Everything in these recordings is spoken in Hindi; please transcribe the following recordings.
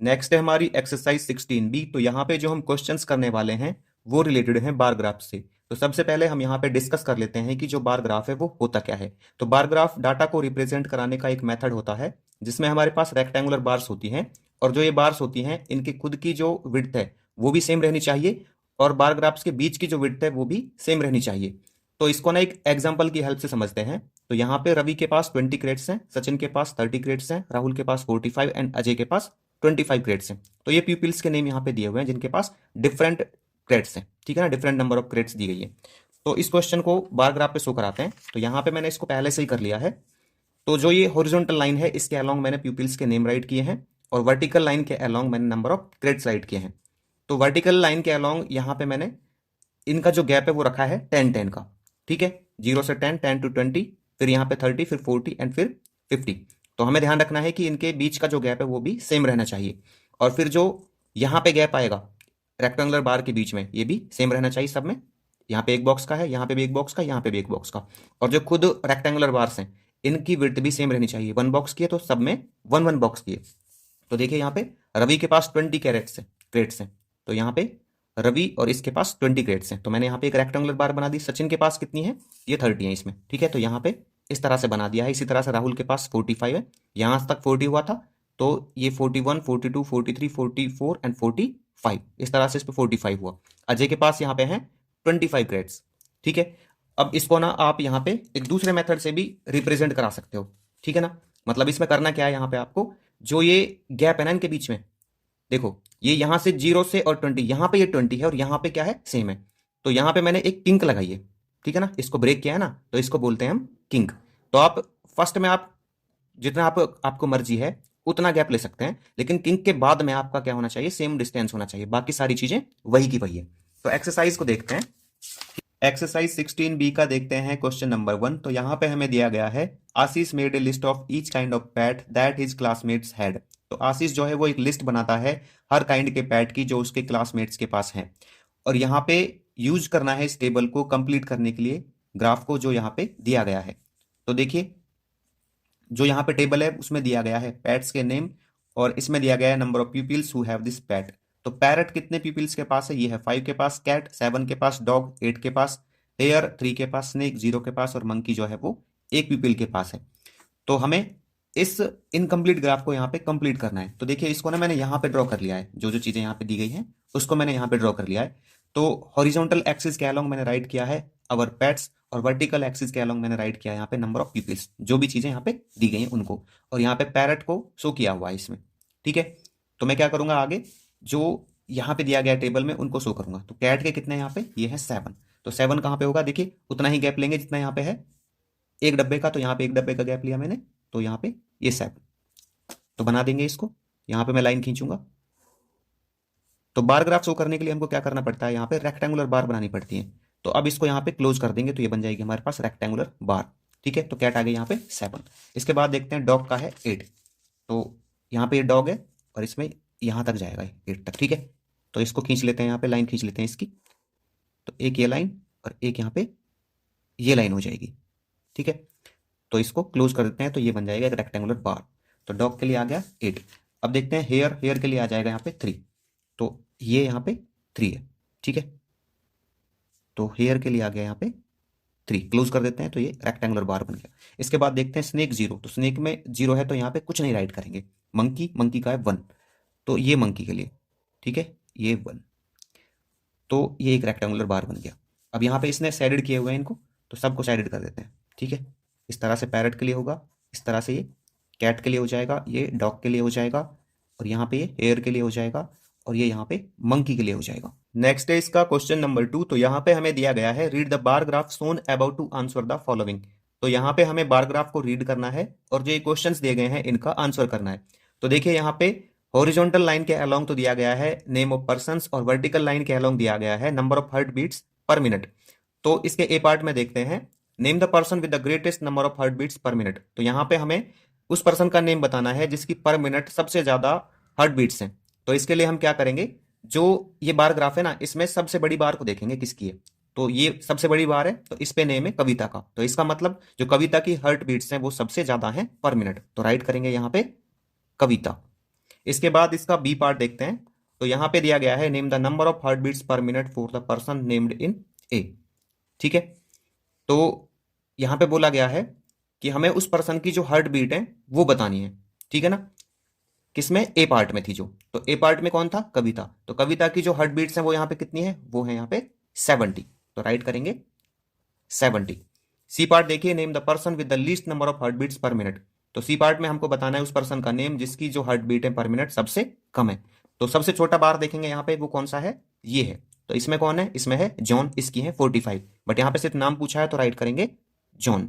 नेक्स्ट है हमारी एक्सरसाइज 16B। तो यहाँ पे जो हम क्वेश्चंस करने वाले हैं वो रिलेटेड है बार ग्राफ से। तो सबसे पहले हम यहाँ पे डिस्कस कर लेते हैं कि जो बार ग्राफ है वो होता क्या है। तो बार ग्राफ डाटा को रिप्रेजेंट कराने का एक मेथड होता है जिसमें हमारे पास रेक्टेंगुलर बार्स होती हैं, और जो ये बार्स होती हैं इनकी खुद की जो विड्थ है वो भी सेम रहनी चाहिए, और बार ग्राफ्स के बीच की जो विड्थ है वो भी सेम रहनी चाहिए। तो इसको ना एक एग्जाम्पल की हेल्प से समझते हैं। तो यहाँ पे रवि के पास 20 क्रेड्स हैं, सचिन के पास 30 क्रेड्स हैं, राहुल के पास 45 एंड अजय के पास 25 क्रेड्स हैं। तो ये पीपल्स के नेम यहाँ पे दिए हुए हैं जिनके पास डिफरेंट क्रेड्स हैं, ठीक है ना, डिफरेंट नंबर ऑफ क्रेड्स दी गई है। तो इस क्वेश्चन को बार ग्राफ पे शो कराते हैं। तो यहाँ पे मैंने इसको पहले से ही कर लिया है। तो जो ये हॉरिजॉन्टल लाइन है इसके अलोंग मैंने पीपल्स के नेम राइट किए हैं, और वर्टिकल लाइन के अलोंग मैंने नंबर ऑफ क्रेड्स राइट किए हैं। तो वर्टिकल लाइन के अलोंग यहाँ पे मैंने इनका जो गैप है वो रखा है 10-10 का, ठीक है, 0 से 10, 10 to 20, फिर यहाँ पे 30, फिर 40 एंड फिर 50। तो हमें ध्यान रखना है कि इनके बीच का जो गैप है वो भी सेम रहना चाहिए, और फिर जो यहाँ पे गैप आएगा रेक्टेंगुलर बार के बीच में ये भी सेम रहना चाहिए सब में। यहाँ पे एक बॉक्स का है, यहाँ पे भी एक बॉक्स का, यहाँ पे भी एक बॉक्स का, और जो खुद रेक्टेंगुलर बार्स हैं इनकी विड्थ भी सेम रहनी चाहिए। 1 बॉक्स की है तो सब में 1-1 बॉक्स की है। तो देखिए यहाँ पे रवि के पास 20 क्रेड्स हैं, तो यहाँ पे रवि और इसके पास 20 क्रेड्स हैं। तो मैंने यहाँ पे एक रेक्टेंगुलर बार बना दी। सचिन के पास कितनी है, ये 30 है इसमें, ठीक है, तो यहाँ पे इस तरह से बना दिया है। इसी तरह से राहुल के पास 45 है, यहाँ तक 40 हुआ था, तो ये 41, 42, 43, 44 एंड 45, इस तरह से इस पर 45 हुआ। अजय के पास यहाँ पे है 25 क्रेड्स, ठीक है। अब इसको ना आप यहाँ पे एक दूसरे मेथड से भी रिप्रेजेंट करा सकते हो, ठीक है ना। मतलब इसमें करना क्या है, यहाँ पे आपको जो ये गैप है ना इनके बीच में, देखो ये यहां से 0 से और 20, यहां पे ये 20 है और यहां पे क्या है, सेम है। तो यहां पे मैंने एक किंक लगाई है, ठीक है ना, इसको ब्रेक किया है ना, तो इसको बोलते हैं हम किंक। तो आप फर्स्ट में आप जितना आपको मर्जी है उतना गैप ले सकते हैं, लेकिन किंक के बाद में आपका क्या होना चाहिए, सेम डिस्टेंस होना चाहिए, बाकी सारी चीजें वही की वही है। तो एक्सरसाइज को देखते हैं। एक्सरसाइज 16B का देखते हैं क्वेश्चन नंबर 1। तो यहाँ पे हमें दिया गया है Ashish made a list of each kind of pet that his classmates had. तो आशीष जो है वो एक लिस्ट बनाता है हर काइंड के पैट की जो उसके क्लासमेट्स के पास है, और यहाँ पे यूज करना है इस टेबल को कंप्लीट करने के लिए ग्राफ को जो यहाँ पे दिया गया है। तो देखिए जो यहाँ पे टेबल है उसमें दिया गया है पैट्स के नेम, और इसमें दिया गया है number of peoples who have this pet. तो पैरट कितने पीपल्स के पास है, ये है 5 के पास, कैट 7 के पास, डॉग 8 के पास, हेयर 3 के पास, स्नेक 0 के पास, और मंकी जो है वो 1 पीपल के पास है। तो हमें इस इनकम्प्लीट ग्राफ को यहाँ पे कंप्लीट करना है। तो देखिए इसको ना मैंने यहाँ पे ड्रॉ कर लिया है, जो जो चीजें यहाँ पे दी गई हैं उसको मैंने यहाँ पे ड्रॉ कर लिया है। तो हॉरिजॉन्टल एक्सिस के अलोंग मैंने राइट किया है अवर पेट्स, और वर्टिकल एक्सिस के अलोंग मैंने राइट किया है यहाँ पे नंबर ऑफ पीपल्स, जो भी चीजें यहाँ पे दी गई हैं उनको, और यहाँ पे पैरट को शो किया हुआ है इसमें, ठीक है। तो मैं क्या करूंगा आगे, जो यहाँ पे दिया गया टेबल में उनको शो करूंगा। तो कैट के कितने यहाँ पे, ये है 7। तो 7 कहाँ पे होगा, देखिए उतना ही गैप लेंगे जितना यहाँ पे है एक डब्बे का, तो यहाँ पे एक डब्बे का गैप लिया मैंने, तो यहाँ पे ये 7। तो बना देंगे इसको, यहाँ पे मैं लाइन खींचूंगा। तो बार ग्राफ शो करने के लिए हमको क्या करना पड़ता है, यहाँ पे रेक्टेंगुलर बार बनानी पड़ती है। तो अब इसको यहाँ पे क्लोज कर देंगे तो ये बन जाएगी हमारे पास रेक्टेंगुलर बार, ठीक है। तो कैट आ गई यहाँ पे 7। इसके बाद देखते हैं डॉग का है 8। तो यहाँ पे ये डॉग है और इसमें यहाँ तक जाएगा 8 तक, ठीक है। तो इसको खींच लेते हैं, यहाँ पे लाइन खींच लेते हैं इसकी। तो एक ये लाइन और एक यहाँ पे ये लाइन हो जाएगी, ठीक है। तो इसको क्लोज कर देते हैं तो ये बन जाएगा एक रेक्टेंगुलर बार। तो डॉग के लिए आ गया 8। अब देखते हैं हेयर के लिए आ जाएगा यहाँ पे 3। तो ये यहाँ पे 3 है, ठीक है। तो हेयर के लिए आ गया यहाँ पे 3, क्लोज कर देते हैं तो ये रेक्टेंगुलर बार बन गया। इसके बाद देखते हैं स्नेक 0। तो स्नेक में 0 है तो यहाँ पे कुछ नहीं राइट करेंगे। मंकी का है 1, तो ये मंकी के लिए, ठीक है, ये 1। तो ये एक रेक्टेंगुलर बार बन गया। अब यहाँ पे इसने सैडेड किए हुए हैं इनको, तो सबको सैडेड कर देते हैं, ठीक है। इस तरह से पैरट के लिए होगा, इस तरह से ये कैट के लिए हो जाएगा, ये डॉग के लिए हो जाएगा, और यहाँ पे ये हेयर के लिए हो जाएगा, और ये यहाँ पे मंकी के लिए हो जाएगा। नेक्स्ट है इसका क्वेश्चन नंबर 2। तो यहाँ पे हमें दिया गया है read the bar graph shown about to answer the following. तो यहाँ पे हमें बार ग्राफ को रीड करना है और जो ये क्वेश्चंस दिए गए हैं इनका आंसर करना है। तो देखिए यहाँ पे हॉरिजॉन्टल लाइन के अलोंग तो दिया गया है नेम ऑफ पर्संस, और वर्टिकल लाइन के अलोंग दिया गया है number of heart beats per minute. तो इसके ए पार्ट में देखते हैं, name the person with the greatest number of heart beats per minute. तो यहाँ पे हमें उस पर्सन का नेम बताना है जिसकी पर मिनट सबसे ज्यादा हार्ट बीट्स हैं। तो इसके लिए हम क्या करेंगे, जो ये बार ग्राफ है ना इसमें सबसे बड़ी बार को देखेंगे किसकी है। तो ये सबसे बड़ी बार है तो इस पे नेम है कविता का, तो इसका मतलब जो कविता की हार्ट बीट्स हैं वो सबसे ज्यादा हैं पर मिनट। तो राइट करेंगे यहाँ पे कविता। इसके बाद इसका बी पार्ट देखते हैं। तो यहां पे दिया गया है name the number of heart beats per minute for the person named in A. ठीक है, तो यहां पे बोला गया है कि हमें उस पर्सन की जो हार्ट बीट है वो बतानी है। ठीक है ना, किसमें, ए पार्ट में थी जो। तो ए पार्ट में कौन था, कविता। तो कविता की जो हार्ट बीट्स हैं वो यहाँ पे कितनी है, वो है यहाँ पे 70। तो राइट करेंगे 70। सी पार्ट देखिए, name the person with the least number of heart beats per minute. तो सी पार्ट में हमको बताना है उस पर्सन का नेम जिसकी जो हार्ट बीट है पर मिनट सबसे कम है। तो सबसे छोटा बार देखेंगे यहाँ पे, वो कौन सा है, ये है। तो इसमें कौन है, इसमें है जॉन, इसकी है 45। बट यहाँ पे सिर्फ नाम पूछा है तो राइट करेंगे जॉन।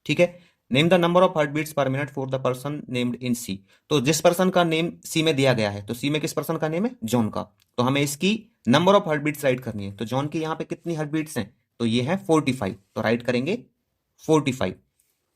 ठीक है, name the number of heart beats per minute for the person named in C. तो जिस पर्सन का नेम सी में दिया गया है, तो सी में किस पर्सन का नेम है, जॉन का। तो हमें इसकी number of heart beats write करनी है। तो जॉन की यहाँ पे कितनी हार्ट बीट्स हैं, तो ये है 45। तो राइट करेंगे 45।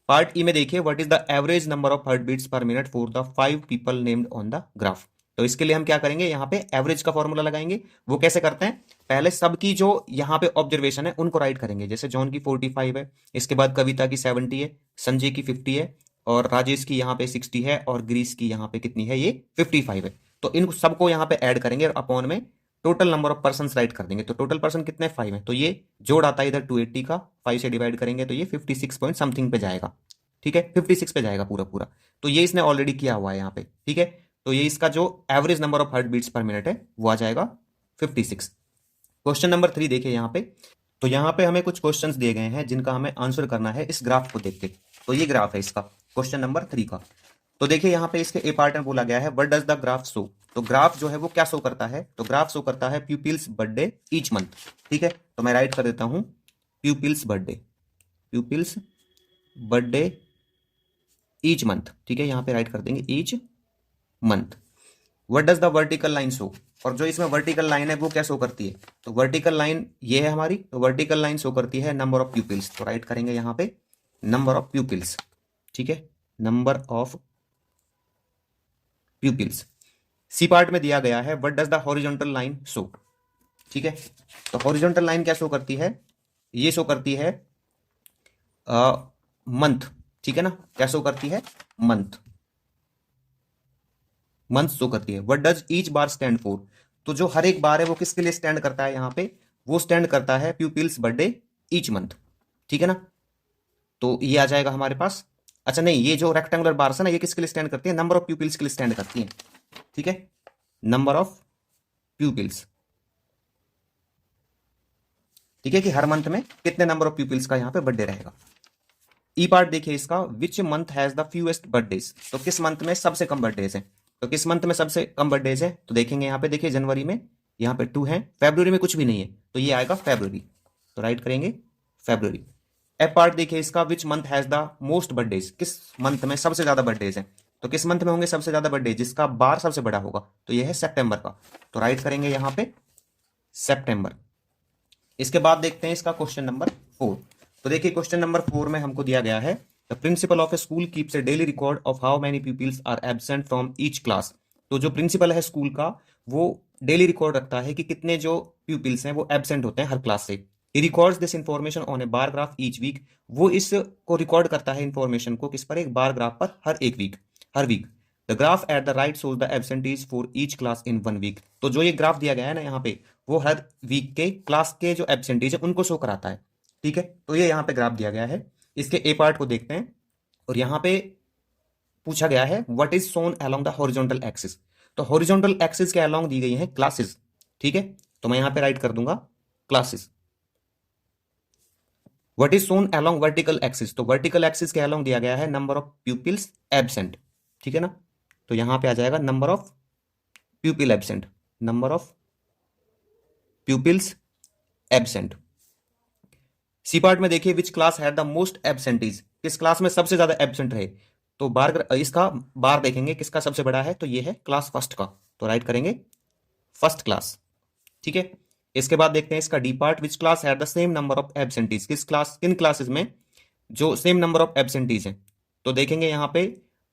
पार्ट ई में देखिए, what is the average number of heart beats per minute for the 5 people named on the graph. तो इसके लिए हम क्या करेंगे, यहाँ पे एवरेज का फॉर्मूला लगाएंगे। वो कैसे करते हैं, पहले सबकी जो यहाँ पे ऑब्जर्वेशन है उनको राइट करेंगे। जैसे जॉन की 45 है, इसके बाद कविता की 70 है, संजय की 50 है, और राजेश की यहाँ पे 60 है, और ग्रीस की यहाँ पे कितनी है, ये 55 है। तो इन सबको यहाँ पे ऐड करेंगे और अपॉन में total number of person right कर देंगे। तो टोटल पर्सन कितने, 5 है। तो ये जोड़ आता है इधर 280 का, 5 से डिवाइड करेंगे तो ये 56 पॉइंट समथिंग पे जाएगा। ठीक है, 56 पे जाएगा पूरा पूरा। तो ये इसने ऑलरेडी किया हुआ है यहाँ पे। ठीक है, तो ये इसका जो average number of heart beats per minute है वो आ जाएगा 56। क्वेश्चन नंबर 3 देखिए यहाँ पे। तो यहाँ पे हमें कुछ क्वेश्चंस दिए गए हैं जिनका हमें आंसर करना है इस ग्राफ को देख के। तो ये ग्राफ है इसका, क्वेश्चन नंबर 3 का। तो देखिए यहाँ पे इसके ए पार्ट में बोला गया है, what does the graph show. तो ग्राफ जो है वो क्या शो करता है, तो ग्राफ शो करता है प्यूपिल्स बर्थडे ईच मंथ। ठीक है, तो मैं राइट कर देता हूं pupils birthday, pupils birthday each month. ठीक है, यहां पे राइट कर देंगे each month. What does the vertical line show. और जो इसमें वर्टिकल लाइन है वो क्या शो करती है, तो वर्टिकल लाइन ये है हमारी। तो वर्टिकल लाइन शो करती है नंबर ऑफ प्यूपिल्स। तो राइट करेंगे यहां पे नंबर ऑफ प्यूपिल्स। ठीक है, number of pupils. C part में दिया गया है, what does the horizontal line show. ठीक है, तो हॉरिजॉन्टल लाइन क्या शो करती है, ये शो करती है मंथ। ठीक है ना, क्या शो करती है, मंथ, मंथ शो करती है। What does each bar stand for. तो जो हर एक बार है वो किसके लिए स्टैंड करता है, यहां पे वो स्टैंड करता है प्यूपिल्स बर्थडे ईच मंथ। ठीक है ना, तो ये आ जाएगा हमारे पास। अच्छा नहीं, ये जो रेक्टेंगुलर बार्स है ना, ये किसके लिए स्टैंड करती है, नंबर ऑफ प्यूपिल्स के लिए स्टैंड करती है। ठीक है, नंबर ऑफ प्यूपिल्स। ठीक है, कि हर मंथ में कितने नंबर ऑफ प्यूपिल्स का यहाँ पे बर्थडे रहेगा। ई पार्ट देखिए इसका, which month has the fewest birthdays. तो किस मंथ में सबसे कम बर्थडेज हैं। तो किस मंथ में सबसे कम बर्थडेज है, तो देखेंगे यहाँ पे, देखिए जनवरी में यहाँ पे 2 है, फेब्रुवरी में कुछ भी नहीं है, तो ये आएगा फेब्रुवरी। तो राइट करेंगे फेब्रुवरी। एफ पार्ट देखिए इसका, which month has the most birthdays. किस मंथ में सबसे ज्यादा बर्थडेज है। तो किस मंथ में होंगे सबसे ज्यादा बर्थडे, जिसका बार सबसे बड़ा होगा, तो ये है सितंबर का। तो राइट करेंगे यहाँ पे सितंबर। इसके बाद देखते हैं इसका क्वेश्चन नंबर 4। तो देखिए क्वेश्चन नंबर 4 में हमको दिया गया है, the principal of a school keeps a daily record of how many peoples are absent from each class. तो जो प्रिंसिपल है स्कूल का, वो डेली रिकॉर्ड रखता है कि कितने जो पीपल्स हैं वो एब्सेंट होते हैं हर क्लास से। He records this information on a bar graph each week. वो इसको रिकॉर्ड करता है इंफॉर्मेशन को किस पर, एक बार ग्राफ पर हर एक वीक, हर week. The graph at the right shows the absentees for each class in 1 week. तो जो ये ग्राफ दिया गया है ना यहाँ पे, वो हर वीक के क्लास के जो एब्सेंटीज है उनको शो कराता है। ठीक है, तो ये यहाँ पे ग्राफ दिया गया है। इसके ए पार्ट को देखते हैं, और यहाँ पे पूछा गया है, what is shown along the horizontal axis. तो हॉरिजॉन्टल एक्सिस के अलोंग दी गई है क्लासेस। ठीक है, तो मैं यहाँ पे राइट कर दूंगा classes. What is shown along vertical axis. तो वर्टिकल एक्सिस के अलोंग दिया गया है नंबर ऑफ प्यूपिल्स एब्सेंट। ठीक है ना, तो यहां पे आ जाएगा number of pupil absent, number of pupils absent. C part में देखिए, which class had the most absentees. किस क्लास में सबसे ज्यादा एब्सेंट रहे। तो बार इसका बार देखेंगे किसका सबसे बड़ा है, तो ये है क्लास फर्स्ट का। तो राइट करेंगे फर्स्ट क्लास। ठीक है, इसके बाद देखते हैं इसका D part, which class had the same number of absentees. किस क्लास, किन क्लासेस में जो सेम नंबर ऑफ एब्सेंटीज हैं। तो देखेंगे यहाँ पे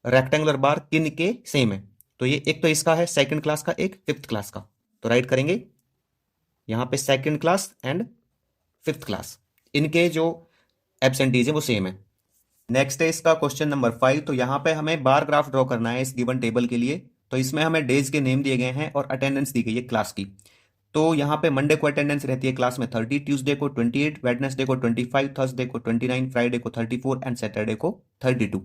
रेक्टेंगुलर बार किन के सेम है। तो ये एक तो इसका है सेकंड क्लास का, एक फिफ्थ क्लास का। तो राइट करेंगे यहाँ पे second class and fifth class, इनके जो एब्सेंटीज है वो सेम है। नेक्स्ट है इसका क्वेश्चन नंबर 5। तो यहाँ पे हमें बार ग्राफ ड्रॉ करना है इस गिवन टेबल के लिए। तो इसमें हमें डेज के नेम दिए गए हैं और अटेंडेंस दी गई है क्लास की। तो यहाँ पे मंडे को अटेंडेंस रहती है क्लास में 30, ट्यूसडे को 28, वेडनेसडे को 25, थर्सडे को 29, फ्राइडे को 34 एंड सैटरडे को 32।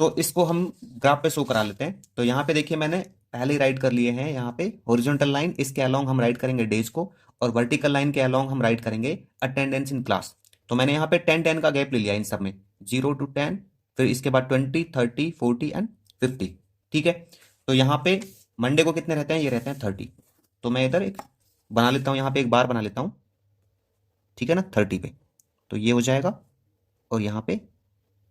तो इसको हम ग्राफ पे शो करा लेते हैं। तो यहाँ पे देखिए मैंने पहले ही राइट कर लिए हैं यहाँ पे हॉरिजॉन्टल लाइन, इसके अलोंग हम राइट करेंगे डेज को, और वर्टिकल लाइन के अलोंग हम राइट करेंगे अटेंडेंस इन क्लास। तो मैंने यहाँ पे 10-10 का गैप ले लिया इन सब में, 0 to 10, फिर इसके बाद 20, 30, 40 एंड 50। ठीक है, तो यहाँ पे मंडे को कितने रहते हैं, ये रहते हैं 30। तो मैं इधर एक बना लेता हूँ, यहाँ पे एक बार बना लेता हूँ, ठीक है ना, 30 पे। तो ये हो जाएगा और यहाँ पे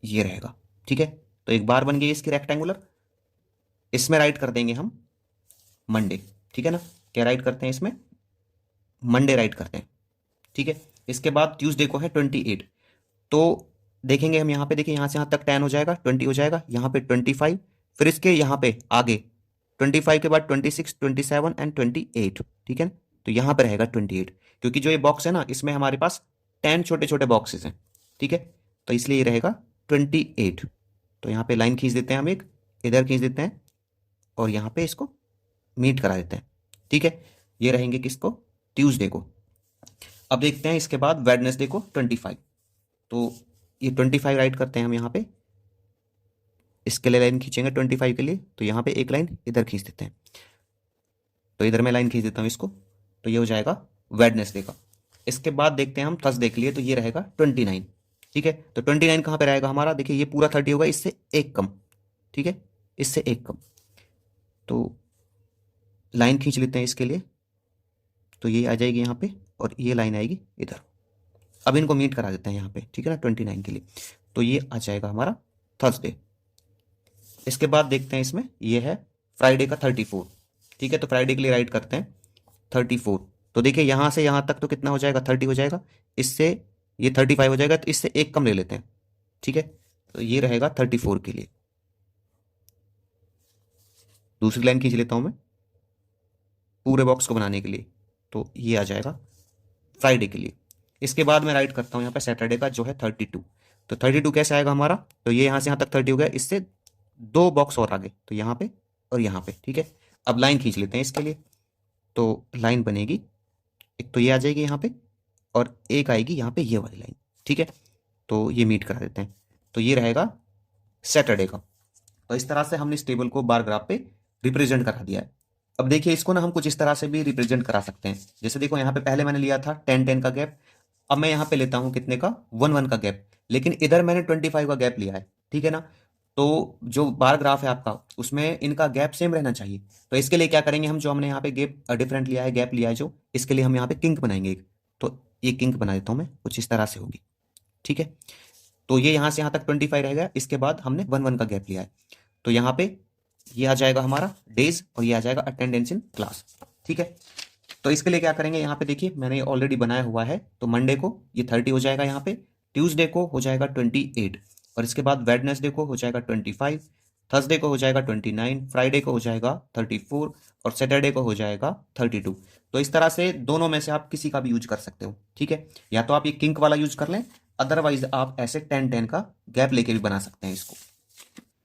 ये रहेगा। ठीक है, तो एक बार बन गई इसकी रेक्टेंगुलर। इसमें राइट कर देंगे हम मंडे। ठीक है ना, क्या राइट करते हैं इसमें, मंडे राइट करते हैं। ठीक है, इसके बाद ट्यूसडे को है 28। तो देखेंगे हम यहाँ पे, देखिए यहाँ से यहाँ तक 10 हो जाएगा, 20 हो जाएगा, यहाँ पे 25, फिर इसके यहाँ पे आगे 25 के बाद 26, 27 एंड 28। ठीक है ना, तो यहाँ पे रहेगा 28, क्योंकि जो ये बॉक्स है ना इसमें हमारे पास 10 छोटे छोटे बॉक्सेस हैं। ठीक है, तो इसलिए ये रहेगा 28। तो यहाँ पे लाइन खींच देते हैं हम, एक इधर खींच देते हैं और यहाँ पे इसको मीट करा देते हैं। ठीक है, ये रहेंगे किसको, ट्यूसडे को। अब देखते हैं इसके बाद वेडनेसडे को 25। तो ये 25 राइट करते हैं हम यहाँ पे, इसके लिए लाइन खींचेंगे 25 के लिए, तो यहाँ पे एक लाइन इधर खींच देते हैं। तो इधर मैं लाइन खींच देता हूँ इसको, तो ये हो जाएगा वेडनेसडे का। इसके बाद देखते हैं हम थर्सडे के लिए, तो ये रहेगा 29। ठीक है, तो 29 कहाँ पे रहेगा हमारा, देखिए ये पूरा 30 होगा, इससे एक कम। ठीक है, इससे एक कम, तो लाइन खींच लेते हैं इसके लिए, तो ये आ जाएगी यहाँ पे और ये लाइन आएगी इधर। अब इनको मीट करा देते हैं यहाँ पे, ठीक है ना, 29 के लिए। तो ये आ जाएगा हमारा थर्सडे। इसके बाद देखते हैं इसमें, ये है फ्राइडे का 34। ठीक है, तो फ्राइडे के लिए राइट करते हैं 34। तो देखिए यहाँ से यहाँ तक तो कितना हो जाएगा, 30 हो जाएगा, इससे ये 35 हो जाएगा, तो इससे एक कम ले लेते हैं। ठीक है, तो ये रहेगा 34 के लिए। दूसरी लाइन खींच लेता हूँ मैं पूरे बॉक्स को बनाने के लिए, तो ये आ जाएगा फ्राइडे के लिए। इसके बाद मैं राइट करता हूँ यहाँ पे सैटरडे का, जो है 32। तो 32 कैसे आएगा हमारा, तो ये यहाँ से यहाँ तक 30 हो गया, इससे दो बॉक्स और आगे, तो यहाँ पे और यहाँ पे। ठीक है, अब लाइन खींच लेते हैं इसके लिए। तो लाइन बनेगी, एक तो ये आ जाएगी यहाँ पे और एक आएगी यहाँ पे ये वाली लाइन। ठीक है, तो ये मीट करा देते हैं, तो ये रहेगा सैटरडे का। तो इस तरह से हमने इस टेबल को बार ग्राफ पे रिप्रेजेंट करा दिया है। अब देखिए इसको ना हम कुछ इस तरह से भी रिप्रेजेंट करा सकते हैं। जैसे देखो यहाँ पे पहले मैंने लिया था 10-10 का गैप, अब मैं यहाँ पे लेता हूँ कितने का, 1-1 का गैप, लेकिन इधर मैंने 25 का गैप लिया है। ठीक है ना, तो जो बार ग्राफ है आपका उसमें इनका गैप सेम रहना चाहिए। तो इसके लिए क्या करेंगे हम, जो हमने यहाँ पे गैप डिफरेंट लिया है, गैप लिया है जो, इसके लिए हम यहाँ पे किंक बनाएंगे एक। तो ये किंक बना देता हूँ मैं, कुछ इस तरह से होगी। ठीक है, तो ये यहाँ से यहाँ तक 25 रहेगा, इसके बाद हमने 1-1 का गैप लिया है, तो यहाँ पे ये आ जाएगा हमारा डेज और ये आ जाएगा अटेंडेंस इन क्लास। ठीक है, तो इसके लिए क्या करेंगे, यहाँ पे देखिए मैंने ऑलरेडी बनाया हुआ है। तो मंडे को ये 30 हो जाएगा यहाँ पे, ट्यूसडे को हो जाएगा 28, और इसके बाद वेडनेसडे को हो जाएगा 25, थर्सडे को हो जाएगा 29, फ्राइडे को हो जाएगा 34 और सैटरडे को हो जाएगा 32। तो इस तरह से दोनों में से आप किसी का भी यूज कर सकते हो। ठीक है, या तो आप ये किंक वाला यूज कर लें, अदरवाइज आप ऐसे 10-10 का गैप लेके भी बना सकते हैं इसको।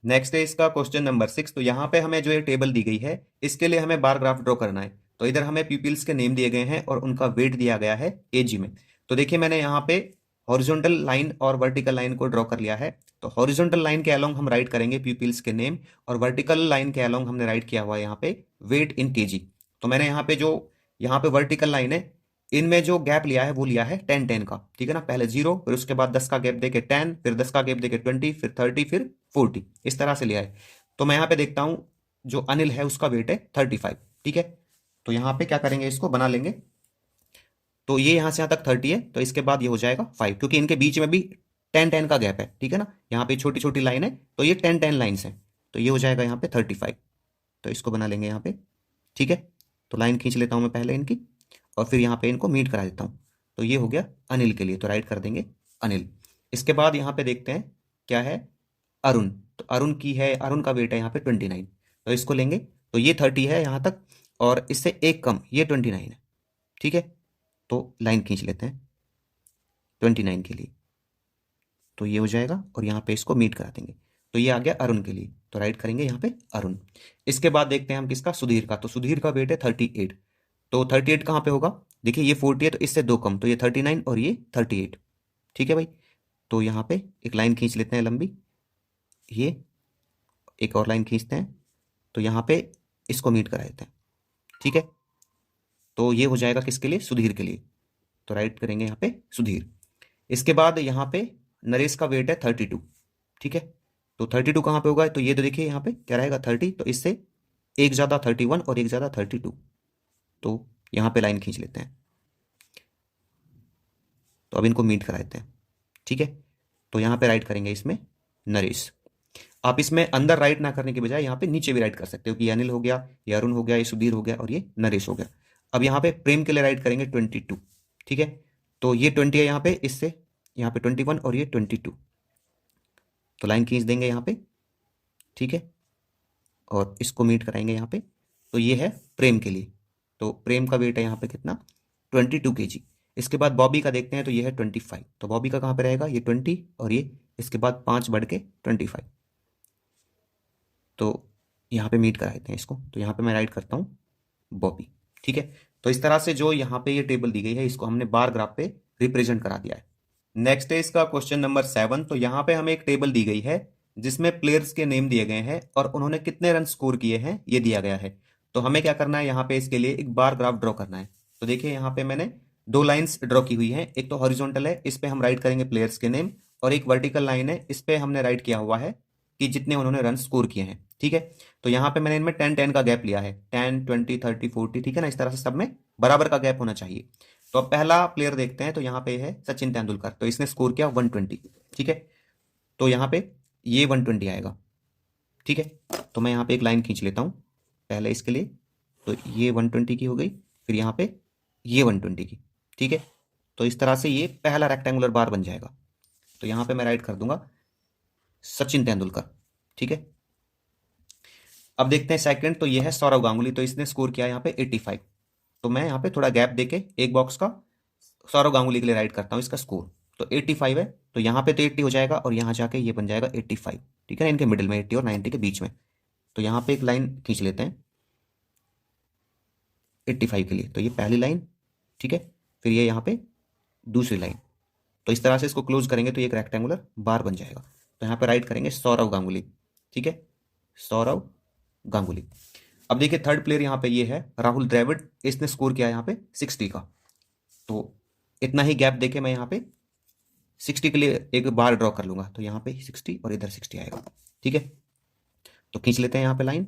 नेक्स्ट है इसका क्वेश्चन नंबर 6। तो यहाँ पे हमें जो ये टेबल दी गई है, इसके लिए हमें बार ग्राफ ड्रॉ करना है। तो इधर हमें पीपल्स के नेम दिए गए हैं और उनका वेट दिया गया है एजी में। तो देखिए मैंने यहाँ पे हॉरिजॉन्टल लाइन और वर्टिकल लाइन को ड्रॉ कर लिया है। तो हॉरिजॉन्टल लाइन के अलोंग हम राइट करेंगे पीपल्स के नेम, और वर्टिकल लाइन के अलोंग हमने राइट किया हुआ है यहाँ पे वेट इन केजी। तो मैंने यहाँ पे जो यहाँ पे वर्टिकल लाइन है, इनमें जो गैप लिया है वो लिया है 10-10 का। ठीक है ना, पहले 0, फिर उसके बाद 10 का गैप देके 10, फिर 10 का गैप देके 20, फिर 30, फिर 40, इस तरह से लिया है। तो मैं यहाँ पे देखता हूँ जो अनिल है उसका वेट है 35। ठीक है, तो यहाँ पे क्या करेंगे, इसको बना लेंगे। तो ये यहाँ से यहाँ तक 30 है, तो इसके बाद ये हो जाएगा 5, क्योंकि इनके बीच में भी 10-10 का गैप है। ठीक है ना, यहाँ पे छोटी छोटी लाइन है, तो ये 10-10 लाइन्स है, तो ये हो जाएगा यहाँ पे 35। तो इसको बना लेंगे यहाँ पे। ठीक है, तो लाइन खींच लेता हूँ मैं पहले इनकी, और फिर यहाँ पे इनको मीट करा देता हूँ। तो ये हो गया अनिल के लिए, तो राइट कर देंगे अनिल। इसके बाद यहाँ पे देखते हैं क्या है, अरुण। तो अरुण की है, अरुण का वेट है यहाँ पे 29, तो इसको लेंगे। तो ये 30 है यहाँ तक, और इससे एक कम ये 29 है। ठीक है, तो लाइन खींच लेते हैं 29 के लिए, तो ये हो जाएगा और यहाँ पे इसको मीट करा देंगे। तो ये आ गया अरुण के लिए, तो राइट करेंगे यहाँ पे अरुण। इसके बाद देखते हैं हम किसका, सुधीर का। तो सुधीर का वेट है 38। तो 38 कहाँ पे होगा, देखिए ये 40 है तो इससे 2 कम, तो ये 39 और ये 38। ठीक है भाई, तो यहाँ पे एक लाइन खींच लेते हैं लंबी, ये एक और लाइन खींचते हैं, तो यहाँ पे इसको मीट करा देते हैं। ठीक है, तो ये हो जाएगा किसके लिए, सुधीर के लिए। तो राइट करेंगे यहाँ पे सुधीर। इसके बाद यहाँ पे नरेश का वेट है 32। ठीक है, तो 32 कहाँ पे होगा, तो ये तो देखिए यहाँ पे क्या रहेगा 30, तो इससे एक ज़्यादा 31 और एक ज़्यादा 32, तो यहाँ पे लाइन खींच लेते हैं। तो अब इनको मीट करा देते हैं। ठीक है, तो यहाँ पे राइट करेंगे इसमें नरेश। आप इसमें अंदर राइट ना करने के बजाय यहाँ पे नीचे भी राइट कर सकते हो कि अनिल हो गया, ये अरुण हो गया, ये सुधीर हो गया और ये नरेश हो गया। अब यहाँ पे प्रेम के लिए राइट करेंगे 22। ठीक है, तो ये 20 है यहाँ पे, इससे यहाँ पे 21 और ये 22, तो लाइन खींच देंगे यहाँ पे। ठीक है, और इसको मीट कराएंगे यहाँ पे। तो ये है प्रेम के लिए, तो प्रेम का वेट है यहाँ पे कितना, 22 kg। इसके बाद बॉबी का देखते हैं, तो ये है 25। तो बॉबी का कहाँ पे रहेगा, ये 20 और ये इसके बाद 5 बढ़ के 25, तो यहाँ पे मीट करा देते हैं इसको। तो यहाँ पे मैं राइट करता हूँ बॉबी। ठीक है, तो इस तरह से जो यहाँ पे ये टेबल दी गई है, इसको हमने बार ग्राफ पे रिप्रेजेंट करा दिया है। नेक्स्ट है इसका क्वेश्चन नंबर 7। तो यहाँ पे हमें एक टेबल दी गई है जिसमें प्लेयर्स के नेम दिए गए हैं और उन्होंने कितने रन स्कोर किए हैं ये दिया गया है। तो हमें क्या करना है, यहाँ पे इसके लिए एक बार ग्राफ ड्रॉ करना है। तो देखिए यहाँ पे मैंने 2 लाइन्स ड्रॉ की हुई है, एक तो हॉरिजॉन्टल है, इस पे हम राइट करेंगे प्लेयर्स के नेम, और एक वर्टिकल लाइन है, इस पे हमने राइट किया हुआ है कि जितने उन्होंने रन स्कोर किए हैं। ठीक है, तो यहाँ पे मैंने इनमें 10-10 का गैप लिया है, 10, 20, 30, 40। ठीक है ना, इस तरह से सब में बराबर का गैप होना चाहिए। तो अब पहला प्लेयर देखते हैं, तो यहाँ पे है सचिन तेंदुलकर, तो इसने स्कोर किया 120। ठीक है, तो यहाँ पे ये 120 आएगा। ठीक है, तो मैं यहाँ पे एक लाइन खींच लेता हूँ पहले इसके लिए, तो ये 120 की हो गई, फिर यहाँ पे ये 120 की। ठीक है, तो इस तरह से ये पहला रेक्टेंगुलर बार बन जाएगा। तो यहाँ पे मैं राइट कर दूंगा सचिन तेंदुलकर। ठीक है, अब देखते हैं सेकंड, तो ये है सौरव गांगुली, तो इसने स्कोर किया यहाँ पे 85। तो मैं यहाँ पे थोड़ा गैप देके एक बॉक्स का सौरव गांगुली के लिए राइट करता हूँ इसका स्कोर। तो 85 है, तो यहाँ पे तो 80 हो जाएगा और यहाँ जाके ये बन जाएगा 85। ठीक है ना, इनके मिडिल में 80 और 90 के बीच में। तो यहाँ पे एक लाइन खींच लेते हैं 85 के लिए, तो ये पहली लाइन। ठीक है, फिर ये यहाँ पे दूसरी लाइन। तो इस तरह से इसको क्लोज करेंगे तो ये एक रेक्टेंगुलर बार बन जाएगा। तो यहाँ पे राइट करेंगे सौरव गांगुली। ठीक है, सौरव गांगुली। अब देखिए थर्ड प्लेयर यहाँ पे ये है राहुल द्रविड़, इसने स्कोर किया यहाँ पे 60 का। तो इतना ही गैप देके मैं यहाँ पे 60 के लिए एक बार ड्रॉ कर लूंगा, तो यहाँ पे 60 और इधर 60 आएगा। ठीक है, तो खींच लेते हैं यहाँ पे लाइन,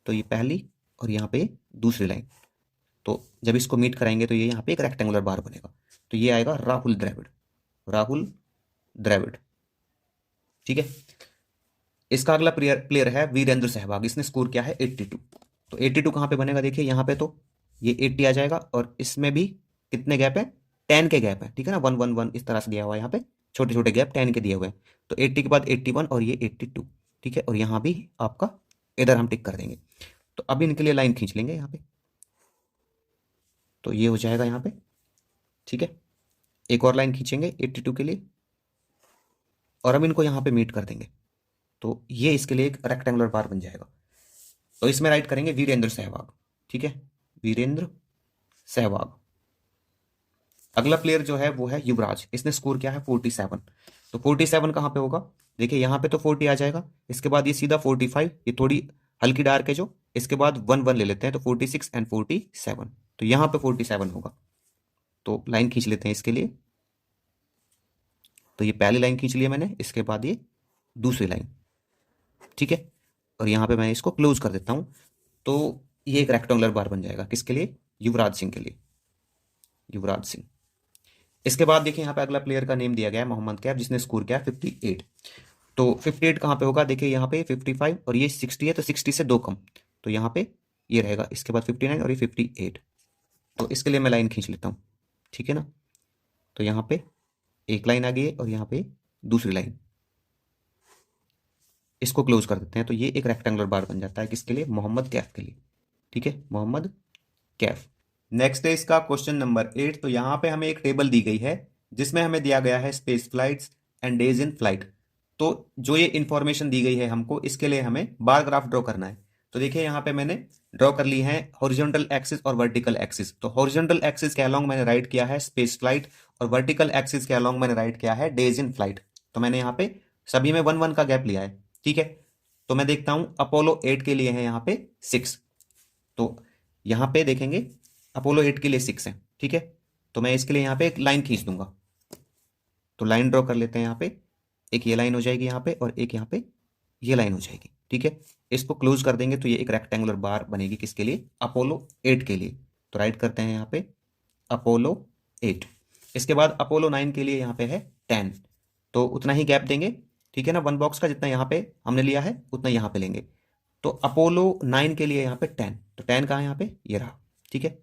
तो ये पहली और यहाँ पे दूसरी लाइन। तो जब इसको मीट कराएंगे तो ये यहाँ पे एक रेक्टेंगुलर बार बनेगा, तो ये आएगा राहुल द्रविड़, राहुल द्रविड़। ठीक है, इसका अगला प्लेयर है वीरेंद्र सहवाग, इसने स्कोर किया है 82। तो 82 कहाँ पे बनेगा, देखिए यहाँ पे तो ये 80 आ जाएगा और इसमें भी कितने गैप है, 10 के गैप है। ठीक है ना, 1 1 1 इस तरह से दिया हुआ है, यहाँ पे छोटे छोटे गैप 10 के दिए हुए हैं। तो 80 के बाद 81 और ये 82। ठीक है, और यहाँ भी आपका इधर हम टिक कर देंगे। तो अब इनके लिए लाइन खींच लेंगे यहाँ पे, तो ये हो जाएगा यहाँ पे। ठीक है, एक और लाइन खींचेंगे 82 के लिए और अब इनको यहाँ पे मीट कर देंगे, तो ये इसके लिए एक रेक्टेंगुलर बार बन जाएगा। तो इसमें राइट करेंगे वीरेंद्र सहवाग। ठीक है, वीरेंद्र सहवाग। अगला प्लेयर जो है वो है युवराज, इसने स्कोर किया है 47। तो 47 कहाँ पे होगा, देखिए यहाँ पे तो 40 आ जाएगा, इसके बाद ये सीधा 45, ये थोड़ी हल्की डार्क है जो, इसके बाद 1 1 ले लेते हैं, तो 46 एंड 47, तो यहाँ पे 47 होगा। तो लाइन खींच लेते हैं इसके लिए, तो ये पहली लाइन खींच लिया मैंने, इसके बाद ये दूसरी लाइन। ठीक है, और यहाँ पे मैं इसको क्लोज कर देता हूँ, तो ये एक रेक्टेंगुलर बार बन जाएगा किसके लिए, युवराज सिंह के लिए, युवराज सिंह। इसके बाद देखिए यहाँ पे अगला प्लेयर का नेम दिया गया है मोहम्मद कैफ, जिसने स्कोर किया 58। तो 58 कहाँ पे होगा, देखिए यहाँ पे 55 और ये 60 है, तो 60 से 2 कम, तो यहाँ पे ये रहेगा, इसके बाद 59 और ये 58। तो इसके लिए मैं लाइन खींच लेता हूँ। ठीक है ना, तो यहाँ पे एक लाइन आ गई है और यहाँ पे दूसरी लाइन, इसको क्लोज कर देते हैं, तो ये एक रेक्टेंगुलर बार बन जाता है किसके लिए, मोहम्मद कैफ के लिए। ठीक है, मोहम्मद कैफ। नेक्स्ट है इसका क्वेश्चन नंबर 8। तो यहाँ पे हमें एक टेबल दी गई है जिसमें हमें दिया गया है space flights and days in flight. तो जो ये इंफॉर्मेशन दी गई है हमको, इसके लिए हमें बार ग्राफ ड्रॉ करना है। तो देखिए यहाँ पे मैंने ड्रॉ कर ली है हॉरिजॉन्टल एक्सिस और वर्टिकल एक्सिस। तो हॉरिजॉन्टल एक्सिस के अलोंग मैंने राइट किया है स्पेस फ्लाइट, और वर्टिकल एक्सिस के अलोंग मैंने राइट किया है डेज इन फ्लाइट। तो मैंने यहाँ पे सभी में 1 1 का गैप लिया है, ठीक है। तो मैं देखता हूं अपोलो 8 के लिए है यहाँ पे 6। तो यहाँ पे देखेंगे अपोलो 8 के लिए 6 है, ठीक है। तो मैं इसके लिए यहाँ पे एक लाइन खींच दूंगा। तो लाइन ड्रॉ कर लेते हैं यहाँ पे, एक ये लाइन हो जाएगी यहाँ पे और एक यहाँ पे ये लाइन हो जाएगी, ठीक है। इसको क्लोज कर देंगे तो ये एक रेक्टेंगुलर बार बनेगी, किसके लिए? अपोलो 8 के लिए। तो राइट करते हैं यहाँ पे अपोलो 8। इसके बाद अपोलो 9 के लिए यहाँ पे है 10। तो उतना ही गैप देंगे, ठीक है ना, 1 बॉक्स का जितना यहाँ पे हमने लिया है उतना यहाँ पे लेंगे। तो अपोलो 9 के लिए यहाँ पे 10। तो 10 कहाँ है यहाँ पे? ये रहा, ठीक है।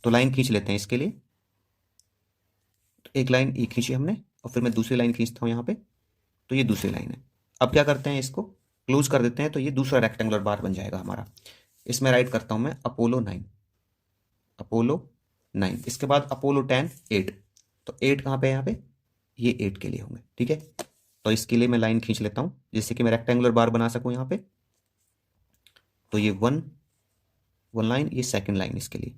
तो लाइन खींच लेते हैं इसके लिए। तो एक लाइन ये खींची हमने और फिर मैं दूसरी लाइन खींचता हूँ यहाँ पे। तो ये दूसरी लाइन है। अब क्या करते हैं, इसको क्लोज कर देते हैं। तो ये दूसरा रेक्टेंगुलर बार बन जाएगा हमारा। इसमें राइट करता हूँ मैं अपोलो 9, अपोलो 9। इसके बाद अपोलो 10 8। तो 8 कहाँ पे है यहाँ पे? ये 8 के लिए होंगे, ठीक है। तो इसके लिए मैं लाइन खींच लेता हूँ जिससे कि मैं रेक्टेंगुलर बार बना सकूँ यहाँ पे। तो ये 1 लाइन, ये सेकंड लाइन इसके लिए।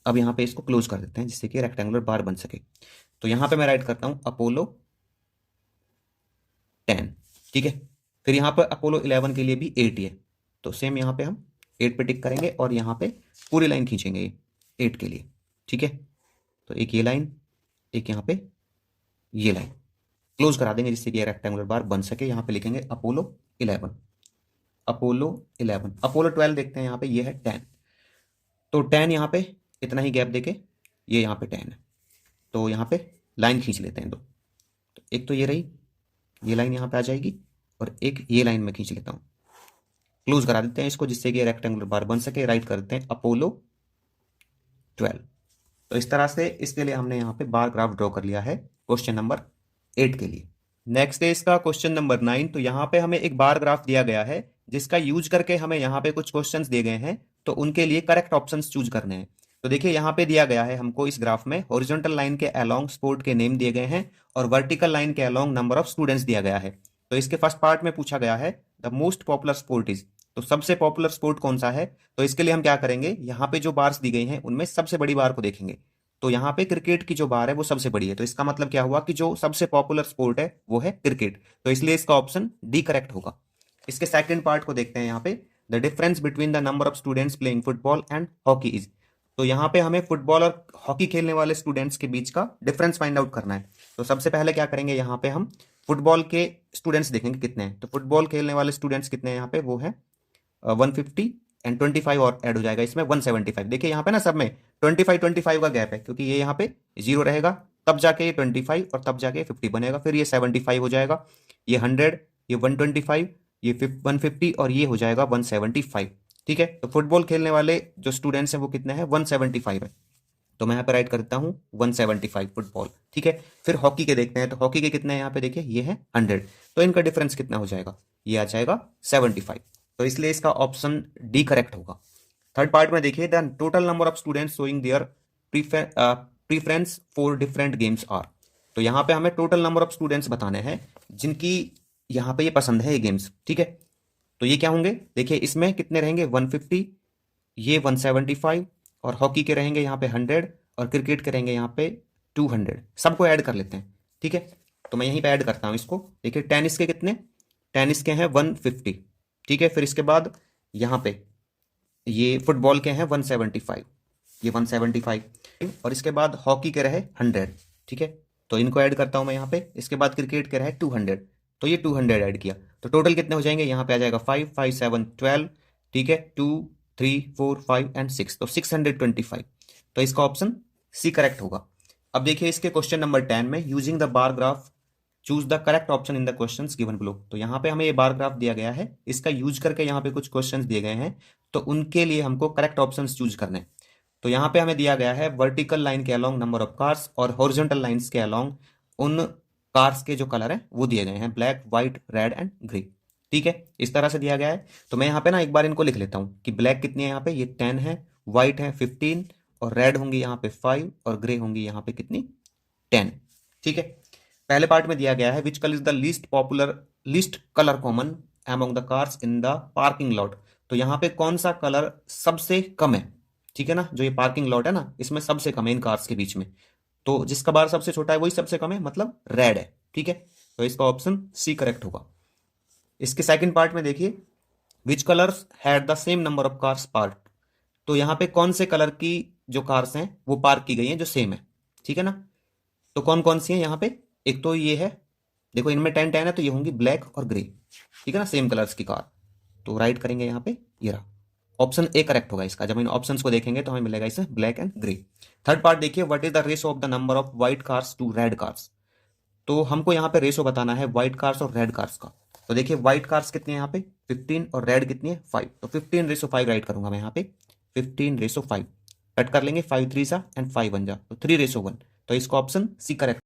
अब यहाँ पे इसको क्लोज कर देते हैं जिससे कि रेक्टेंगुलर बार बन सके। तो यहाँ पे मैं राइट करता हूँ अपोलो 10, ठीक है। फिर यहाँ पर अपोलो 11 के लिए भी 8 ही है। तो सेम यहाँ पे हम 8 पे टिक करेंगे और यहाँ पे पूरी लाइन खींचेंगे 8 के लिए, ठीक है। तो एक ये लाइन, एक यहाँ पे ये लाइन क्लोज करा देंगे जिससे कि रेक्टेंगुलर बार बन सके। यहाँ पे लिखेंगे अपोलो 11, अपोलो 11। अपोलो 12 देखते हैं, यहाँ पे ये है 10। तो 10 यहाँ पे इतना ही गैप देके ये यहाँ पे 10 है। तो यहाँ पे लाइन खींच लेते हैं दो। तो एक तो ये रही, ये लाइन यहाँ पे आ जाएगी और एक ये लाइन में खींच लेता हूँ। क्लोज करा देते हैं इसको जिससे कि रेक्टेंगुलर बार बन सके। राइट कर देते हैं अपोलो 12। तो इस तरह से इसके लिए हमने यहाँ पे बार ग्राफ ड्रॉ कर लिया है क्वेश्चन नंबर 8 के लिए। नेक्स्ट है इसका क्वेश्चन नंबर 9। तो यहाँ पे हमें एक बार ग्राफ दिया गया है जिसका यूज करके हमें यहाँ पे कुछ क्वेश्चंस दिए गए हैं, तो उनके लिए करेक्ट ऑप्शंस चूज करने हैं। तो देखिए यहाँ पे दिया गया है हमको इस ग्राफ में हॉरिजॉन्टल लाइन के अलोंग स्पोर्ट के नेम दिए गए हैं और वर्टिकल लाइन के अलोंग नंबर ऑफ स्टूडेंट्स दिया गया है। तो इसके फर्स्ट पार्ट में पूछा गया है the most popular sport is. तो सबसे पॉपुलर स्पोर्ट कौन सा है? तो इसके लिए हम क्या करेंगे, यहाँ पे जो बार्स दी गई हैं उनमें सबसे बड़ी बार को देखेंगे। तो यहाँ पे क्रिकेट की जो बार है वो सबसे बड़ी है। तो इसका मतलब क्या हुआ कि जो सबसे पॉपुलर स्पोर्ट है वो है क्रिकेट। तो इसलिए इसका ऑप्शन डी करेक्ट होगा। इसके सेकंड पार्ट को देखते हैं यहाँ पे, the difference between the number of students playing football and hockey is. तो यहाँ पे हमें फुटबॉल और हॉकी खेलने वाले स्टूडेंट्स के बीच का डिफरेंस फाइंड आउट करना है। तो सबसे पहले क्या करेंगे, यहाँ पे हम फुटबॉल के स्टूडेंट्स देखेंगे कितने हैं। तो फुटबॉल खेलने वाले स्टूडेंट्स कितने हैं यहाँ पे, वो है 150 एंड 25 और ऐड हो जाएगा इसमें 175। देखिए यहाँ पे ना सब में 25 का गैप है, क्योंकि ये यहाँ पे 0 रहेगा तब जाके ये 25 और तब जाके 50 बनेगा, फिर ये 75 हो जाएगा, ये 100, ये 125, ये 150 और ये हो जाएगा 175, ठीक है। तो फुटबॉल खेलने वाले जो स्टूडेंट्स हैं वो कितने हैं, 175 है। तो मैं यहाँ पे राइट कर देता हूँ 175 फुटबॉल, ठीक है। फिर हॉकी के देखते हैं। तो हॉकी के कितने हैं यहाँ पे, देखिए ये है 100। तो इनका डिफरेंस कितना हो जाएगा, ये आ जाएगा 75। तो इसलिए इसका ऑप्शन डी करेक्ट होगा। थर्ड पार्ट में देखिए, the total number of students showing their preference for different games are. तो यहाँ पे हमें टोटल नंबर ऑफ स्टूडेंट्स बताने हैं जिनकी यहाँ पे ये पसंद है ये गेम्स, ठीक है। तो ये क्या होंगे, देखिए इसमें कितने रहेंगे 150, ये 175 और हॉकी के रहेंगे यहाँ पे 100 और क्रिकेट के रहेंगे यहाँ पे 200। सबको ऐड कर लेते हैं, ठीक है। तो मैं यहीं पे ऐड करता हूँ इसको। देखिए टेनिस के कितने, टेनिस के हैं 150, ठीक है। फिर इसके बाद यहाँ पे ये फुटबॉल के हैं 175, ये 175 और इसके बाद हॉकी के रहे 100, ठीक है। तो इनको ऐड करता हूँ मैं यहाँ पे। इसके बाद क्रिकेट के रहे 200, तो ये 200 ऐड किया। तो टोटल कितने हो जाएंगे, यहाँ पे आ जाएगा 5 5 7 12, ठीक है, 2 3 4 5 एंड 6, तो 625। तो इसका ऑप्शन सी करेक्ट होगा। अब देखिए इसके क्वेश्चन नंबर 10 में, using the bar graph choose the correct option in the questions given below. तो यहाँ पे हमें ये बार ग्राफ दिया गया है, इसका यूज करके यहाँ पे कुछ क्वेश्चंस दिए गए हैं, तो उनके लिए हमको करेक्ट ऑप्शंस चूज करने। तो यहाँ पे हमें दिया गया है वर्टिकल लाइन के अलोंग नंबर ऑफ कार्स और हॉरिजॉन्टल लाइंस के अलोंग उन कार्स के जो कलर है वो दिए गए हैं, black white red and grey, ठीक है। इस तरह से दिया गया है। तो मैं यहाँ पे ना एक बार इनको लिख लेता हूँ कि ब्लैक कितनी है यहाँ पे, ये 10 है, व्हाइट है 15 और रेड होंगी यहाँ पे 5 और ग्रे होंगी यहाँ पे कितनी 10, ठीक है। पहले पार्ट में दिया गया है which colour is the least colour common among the cars in the parking lot. तो यहाँ पे कौन सा कलर सबसे कम है, ठीक है ना, जो ये पार्किंग लॉट है ना इसमें सबसे कम है इन कार्स के बीच में, तो जिसका बार सबसे छोटा है वही सबसे कम है, मतलब रेड है, ठीक है। तो इसका ऑप्शन सी करेक्ट होगा। इसके सेकंड पार्ट में देखिए which colours had the same number of cars park. तो यहाँ पे कौन से कलर की जो कार्स हैं वो पार्क की गई हैं जो सेम है, ठीक है ना। तो कौन कौन सी हैं यहाँ पे, एक तो ये है, देखो इनमें 10 10 है तो ये होंगी ब्लैक और ग्रे, ठीक है ना, सेम कलर्स की कार। तो राइट करेंगे यहाँ पे, ये रहा ऑप्शन ए करेक्ट होगा इसका। जब इन ऑप्शंस को देखेंगे तो हमें मिलेगा इससे black and grey. Third part देखिए what is the ratio of the number of white cars to red cars. तो हमको यहाँ पे रेशो बताना है व्हाइट कार्स और रेड कार्स का। तो देखिए व्हाइट कार्स कितनी है यहाँ पे 15 और रेड कितनी है 5, तो 15:5 राइट करूंगा मैं यहाँ पे 15:5। कट कर लेंगे 5 3 सा एंड 5 1 जा, तो 3:1। तो इसका ऑप्शन सी करेक्ट।